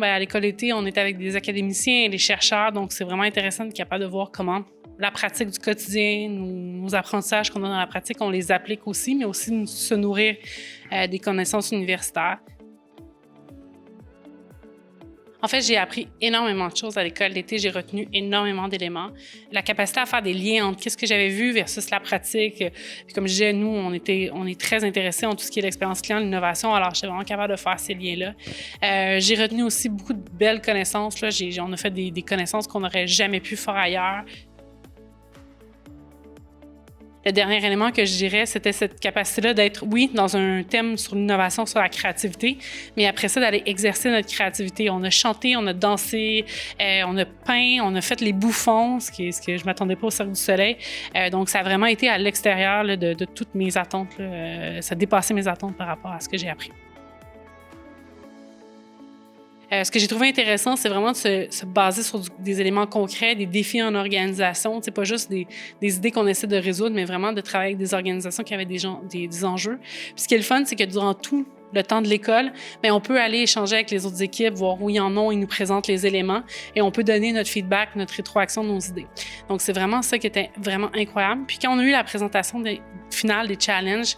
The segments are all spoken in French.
à l'école d'été, on est avec des académiciens et des chercheurs, donc c'est vraiment intéressant d'être capable de voir comment la pratique du quotidien, nos apprentissages qu'on a dans la pratique, on les applique aussi, mais aussi se nourrir des connaissances universitaires. En fait, j'ai appris énormément de choses à l'école d'été. J'ai retenu énormément d'éléments. La capacité à faire des liens entre ce que j'avais vu versus la pratique. Puis comme je disais, nous, on est très intéressés en tout ce qui est l'expérience client, l'innovation. Alors, j'étais vraiment capable de faire ces liens-là. J'ai retenu aussi beaucoup de belles connaissances. Là. On a fait des connaissances qu'on n'aurait jamais pu faire ailleurs. Le dernier élément que je dirais, c'était cette capacité-là d'être, oui, dans un thème sur l'innovation, sur la créativité, mais après ça, d'aller exercer notre créativité. On a chanté, on a dansé, on a peint, on a fait les bouffons, ce que je ne m'attendais pas au Cirque du Soleil. Donc, ça a vraiment été à l'extérieur là, de toutes mes attentes. Là. Ça a dépassé mes attentes par rapport à ce que j'ai appris. Ce que j'ai trouvé intéressant, c'est vraiment de se baser sur des éléments concrets, des défis en organisation. C'est pas juste des idées qu'on essaie de résoudre, mais vraiment de travailler avec des organisations qui avaient des enjeux. Puis ce qui est le fun, c'est que durant tout le temps de l'école, bien, on peut aller échanger avec les autres équipes, voir où ils en ont, ils nous présentent les éléments et on peut donner notre feedback, notre rétroaction de nos idées. Donc, c'est vraiment ça qui était vraiment incroyable. Puis quand on a eu la présentation finale des challenges,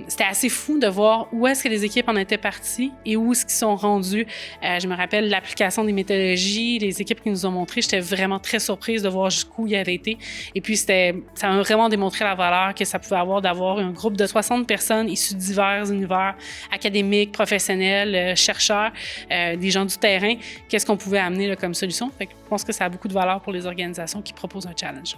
c'était assez fou de voir où est-ce que les équipes en étaient parties et où est-ce qu'ils sont rendus. Je me rappelle l'application des méthodologies, les équipes qui nous ont montré, j'étais vraiment très surprise de voir jusqu'où ils avaient été. Et puis, ça m'a vraiment démontré la valeur que ça pouvait avoir d'avoir un groupe de 60 personnes issues de divers univers, académiques, professionnels, chercheurs, des gens du terrain, qu'est-ce qu'on pouvait amener là, comme solution. Fait que je pense que ça a beaucoup de valeur pour les organisations qui proposent un challenge.